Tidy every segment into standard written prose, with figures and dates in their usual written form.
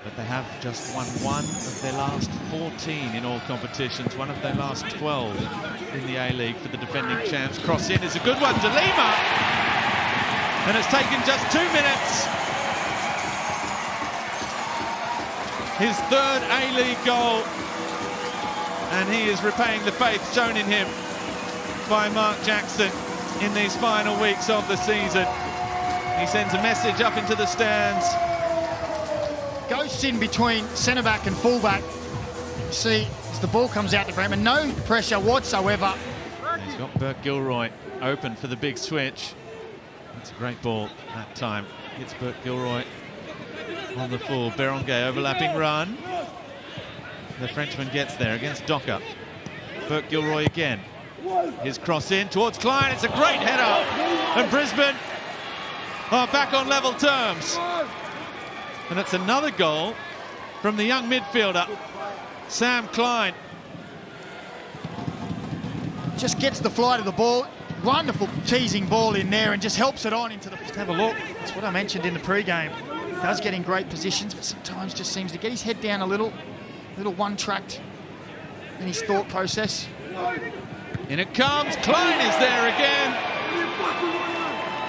but they have just won one of their last 14 in all competitions, one of their last 12 in the A-League for the defending champs. Cross in is a good one to Lima, and it's taken just 2 minutes. His third A-League goal, and he is repaying the faith shown in him by Mark Jackson in these final weeks of the season. He sends a message up into the stands. Ghosts in between centre-back and full-back. You see, as the ball comes out to Brisbane, no pressure whatsoever. He's got Burke Gilroy open for the big switch. That's a great ball that time. Hits Burke Gilroy on the full. Berenguer overlapping run. The Frenchman gets there against Docker. Burke Gilroy again. His cross in towards Klein. It's a great header. And Brisbane are back on level terms. And it's another goal from the young midfielder, Sam Klein. Just gets the flight of the ball. Wonderful teasing ball in there and just helps it on into the... Just have a look. That's what I mentioned in the pre-game. Does get in great positions, but sometimes just seems to get his head down a little one-tracked in his thought process. In it comes. Klein is there again.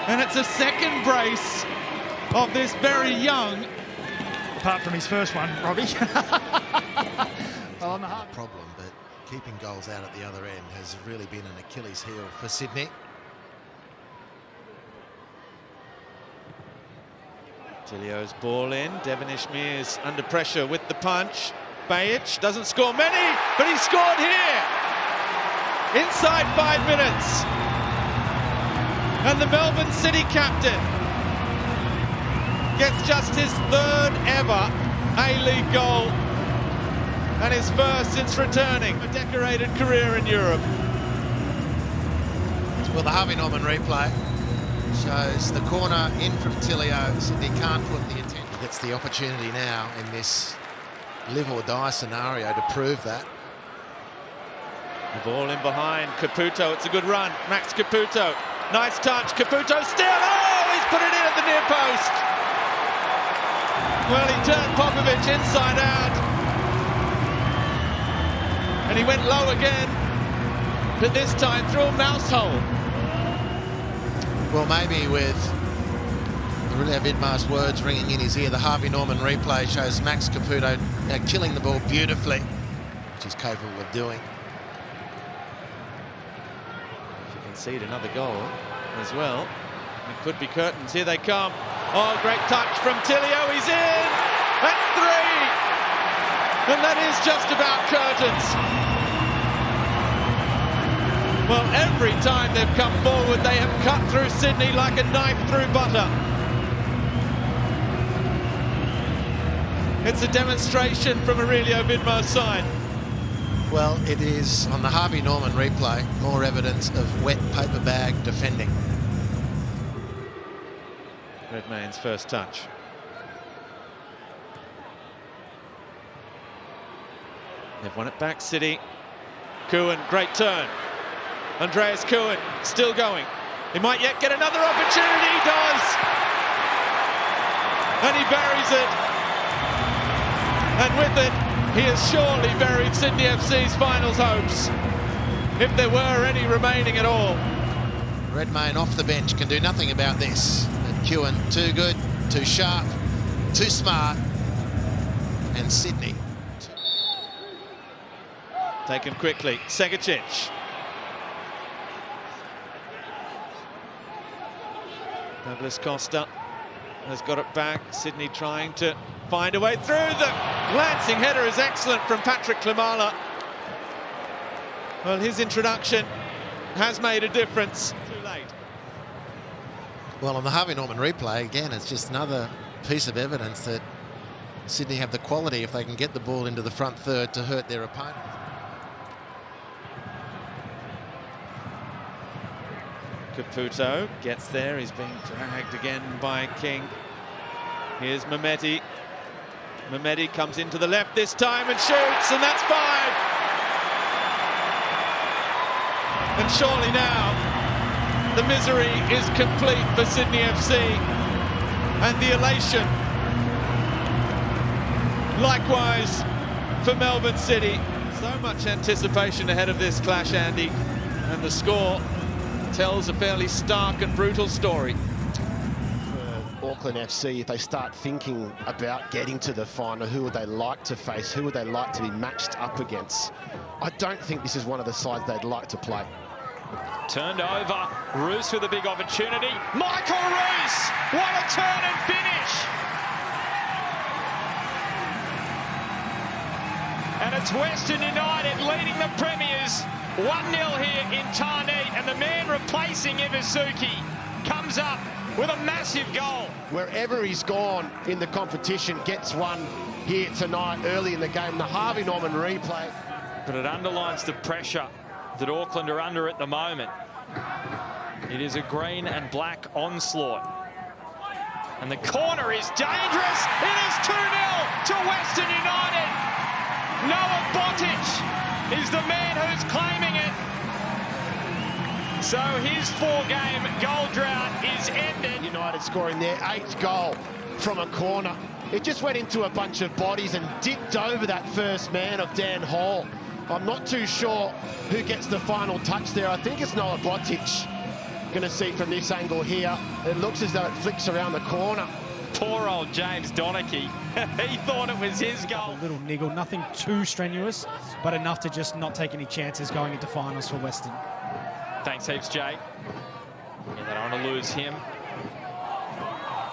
And it's a second brace of this very young... Apart from his first one, Robbie. On the heart. Problem, but keeping goals out at the other end has really been an Achilles heel for Sydney. Tilio's ball in. Devon Ishmere's under pressure with the punch. Bajic doesn't score many, but he scored here. Inside 5 minutes. And the Melbourne City captain gets just his third ever A-League goal and his first since returning a decorated career in Europe. Well, the Harvey Norman replay shows the corner in from Tilio. Sydney can't put the attention. He gets the opportunity now in this live or die scenario to prove that. The ball in behind Caputo. It's a good run. Max Caputo. Nice touch. Caputo still. Oh, he's put it in at the near post. Well, he turned Popovic inside out. And he went low again. But this time through a mouse hole. Well, maybe with Aurelia Vidmar's words ringing in his ear, the Harvey Norman replay shows Max Caputo killing the ball beautifully, which he's capable of doing. If you concede another goal as well, it could be curtains. Here they come. Oh, great touch from Tilio. He's in. That's 3. And that is just about curtains. Well, every time they've come forward, they have cut through Sydney like a knife through butter. It's a demonstration from Aurelio Vidmar's side. Well, it is, on the Harvey Norman replay, more evidence of wet paper bag defending. Redmayne's first touch. They've won it back, City. Cohen, great turn. Andreas Cohen still going. He might yet get another opportunity. He does. And he buries it. And with it, he has surely buried Sydney FC's finals hopes, if there were any remaining at all. Redmayne off the bench can do nothing about this. And Cohen, too good, too sharp, too smart. And Sydney. Taken quickly. Segicic. Douglas Costa has got it back. Sydney trying to find a way through. The glancing header is excellent from Patrick Klimala. Well, his introduction has made a difference. Too late. Well, on the Harvey Norman replay, again, it's just another piece of evidence that Sydney have the quality, if they can get the ball into the front third, to hurt their opponent. Caputo gets there. He's being dragged again by King. Here's Mehmeti. Mehmeti comes into the left this time and shoots, and that's 5. And surely now the misery is complete for Sydney FC, and the elation likewise for Melbourne City. So much anticipation ahead of this clash, Andy, and the score tells a fairly stark and brutal story. For Auckland FC, if they start thinking about getting to the final, who would they like to face? Who would they like to be matched up against? I don't think this is one of the sides they'd like to play. Turned over, Roos with a big opportunity. Michael Roos! What a turn and finish! And it's Western United leading the Premiers 1-0 here in Tarneit, and the man replacing Isuzu comes up with a massive goal. Wherever he's gone in the competition, gets one here tonight early in the game. The Harvey Norman replay. But it underlines the pressure that Auckland are under at the moment. It is a green and black onslaught. And the corner is dangerous. It is 2-0 to Western United. Noah Botic is the man who's claiming it. So his 4-game goal drought is ended. United scoring their 8th goal from a corner. It just went into a bunch of bodies and dipped over that first man of Dan Hall. I'm not too sure who gets the final touch there. I think it's Noah Botic. Going to see from this angle here. It looks as though it flicks around the corner. Poor old James Donachie. He thought it was his goal. A little niggle, nothing too strenuous, but enough to just not take any chances going into finals for Western. Thanks heaps, Jay. Yeah, they don't want to lose him.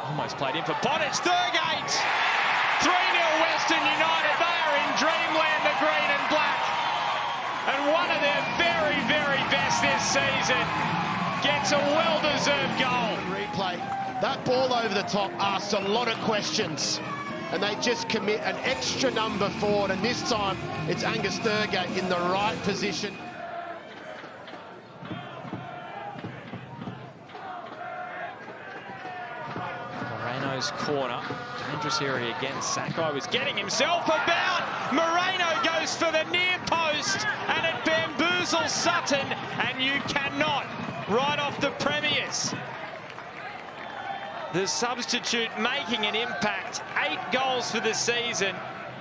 Almost played in for Botic. Thurgate! 3-0 Western United. They are in dreamland, the green and black. And one of their very, very best this season gets a well-deserved goal. Replay. That ball over the top asks a lot of questions, and they just commit an extra number forward, and this time it's Angus Thurgate in the right position. Moreno's corner. Dangerous area again. Sakai was getting himself about. Moreno goes for the near post, and it bamboozles Sutton, and you cannot write off the Premiers. The substitute making an impact. 8 goals for the season.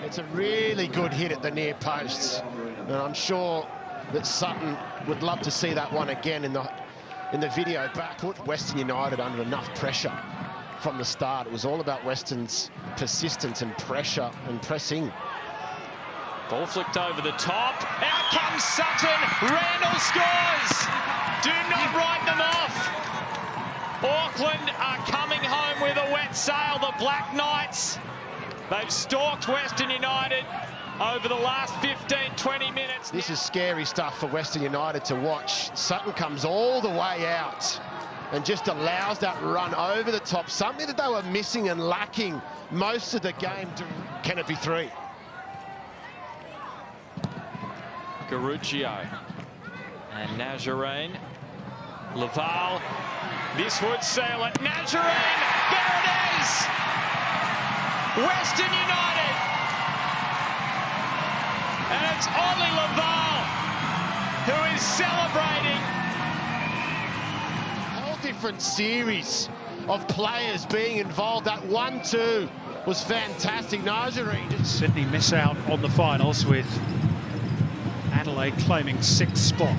It's a really good hit at the near posts, and I'm sure that Sutton would love to see that one again in the video back. Put Western United under enough pressure from the start. It was all about Western's persistence and pressure and pressing. Ball flicked over the top. Out comes Sutton. Randall scores. Do not write them off. Auckland are coming home with a wet sail, the Black Knights. They've stalked Western United over the last 15-20 minutes. This is scary stuff for Western United to watch. Sutton comes all the way out and just allows that run over the top, something that they were missing and lacking most of the game. Can it be 3? Garuccio and Nazarene. Laval. This would seal it. Nazarene. There it is. Western United. And it's Ollie Laval who is celebrating. A whole different series of players being involved. That 1-2 was fantastic. Nazarene. Sydney miss out on the finals with Adelaide claiming 6th spot.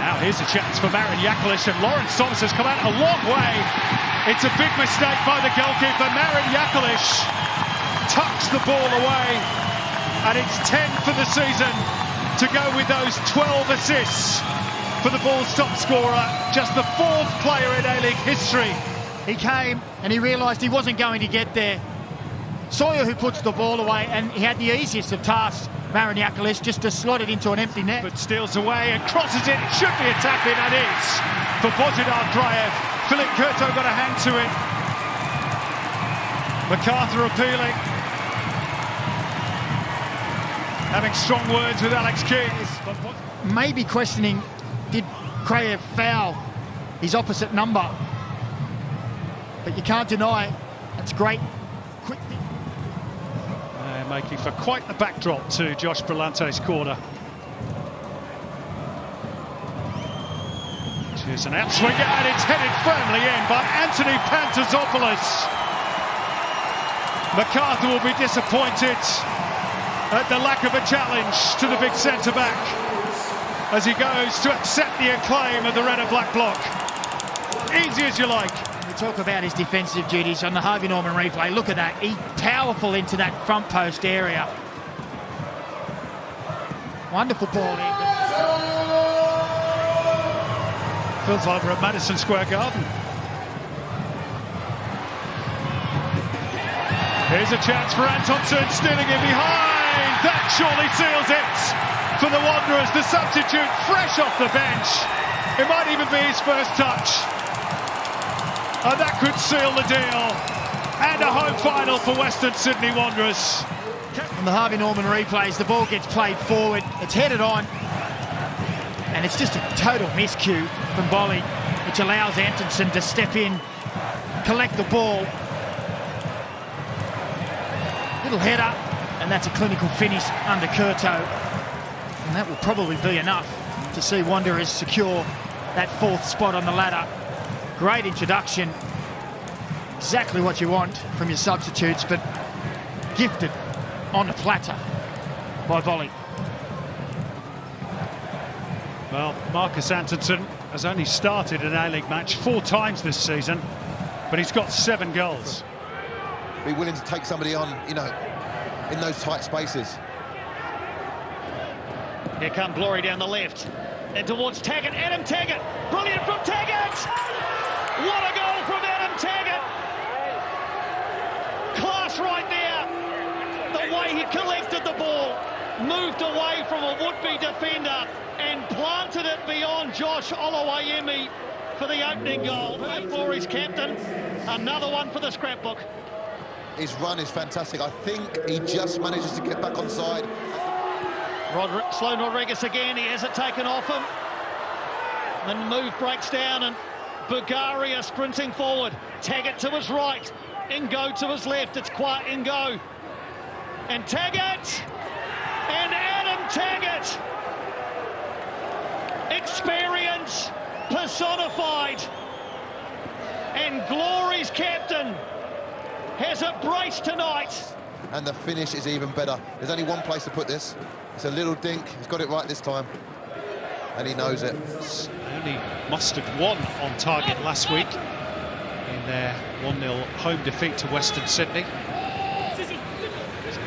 Now here's a chance for Marin Yakulic, and Lawrence Thomas has come out a long way. It's a big mistake by the goalkeeper. Marin Yakulic tucks the ball away, and it's 10 for the season to go with those 12 assists for the Bulls' top scorer, just the 4th player in A-League history. He came and he realised he wasn't going to get there. Sawyer who puts the ball away, and he had the easiest of tasks, Marin Yakulic, just to slot it into an empty net. But steals away and crosses it. It should be a tap in, and is for Bozidar Draev. Philip Kurto got a hand to it. MacArthur appealing. Having strong words with Alex King. Maybe questioning, did Kraev foul his opposite number? But you can't deny it. That's great. Quick. Making for quite the backdrop to Josh Brillante's corner. Here's an outswing, and it's headed firmly in by Anthony Pantazopoulos. MacArthur will be disappointed at the lack of a challenge to the big centre-back as he goes to accept the acclaim of the red and black block. Easy as you like. We talk about his defensive duties on the Harvey Norman replay. Look at that. He's powerful into that front post area. Wonderful ball in. Feels like we're at Madison Square Garden. Here's a chance for Antonsen, stealing it behind. That surely seals it for the Wanderers. The substitute fresh off the bench. It might even be his first touch. And that could seal the deal. And a home final for Western Sydney Wanderers. On the Harvey Norman replays, the ball gets played forward. It's headed on. And it's just a total miscue from Bolly, which allows Antonsen to step in, collect the ball. Little header, and that's a clinical finish under Curto. And that will probably be enough to see Wanderers secure that fourth spot on the ladder. Great introduction. Exactly what you want from your substitutes, but gifted on a platter by Bolly. Well, Marcus Antonsen has only started an A-League match 4 times this season, but he's got 7 goals. Be willing to take somebody on, you know, in those tight spaces. Here come Glory down the left. And towards Taggart. Adam Taggart. Brilliant from Taggart! What a goal from Adam Taggart! Class right there. The way he collected the ball, moved away from a would-be defender and planted it beyond Josh Oluwayemi for the opening goal. For his captain, another one for the scrapbook. His run is fantastic. I think he just manages to get back on side. Sloan Rodriguez again, he has it taken off him. Then the move breaks down and Bulgaria sprinting forward. Taggart to his right, Ingo to his left. It's quiet Ingo. And Taggart! And Adam Taggart! Experience personified. And Glory's captain has a brace tonight. And the finish is even better. There's only one place to put this. It's a little dink. He's got it right this time. And he knows it. Only mustered 1 on target last week in their 1-0 home defeat to Western Sydney.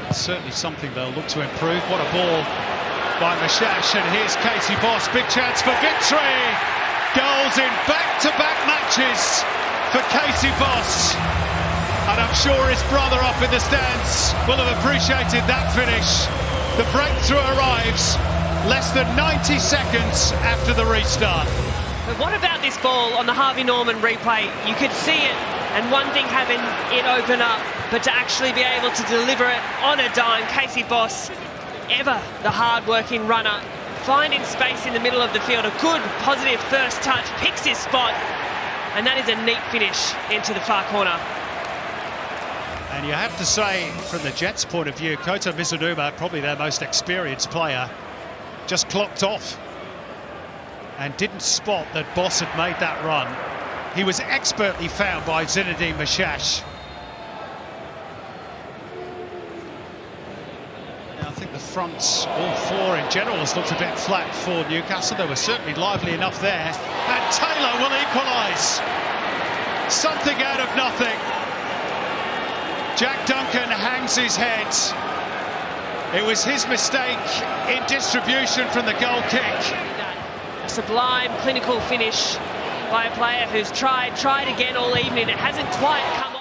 It's certainly something they'll look to improve. What a ball by Mashash. And here's Casey Boss. Big chance for victory. Goals in back-to-back matches for Casey Boss. And I'm sure his brother up in the stands will have appreciated that finish. The breakthrough arrives less than 90 seconds after the restart. But what about this ball on the Harvey Norman replay? You could see it, and one thing having it open up, but to actually be able to deliver it on a dime, Casey Boss, ever the hard-working runner, finding space in the middle of the field, a good, positive first touch, picks his spot, and that is a neat finish into the far corner. And you have to say, from the Jets' point of view, Kota Mizunuma, probably their most experienced player, just clocked off and didn't spot that Boss had made that run. He was expertly found by Zinedine Mashash. Now, I think the front, all 4 in general, has looked a bit flat for Newcastle. They were certainly lively enough there. And Taylor will equalise. Something out of nothing. Jack Duncan hangs his head. It was his mistake in distribution from the goal kick. A sublime clinical finish by a player who's tried again all evening. It hasn't quite come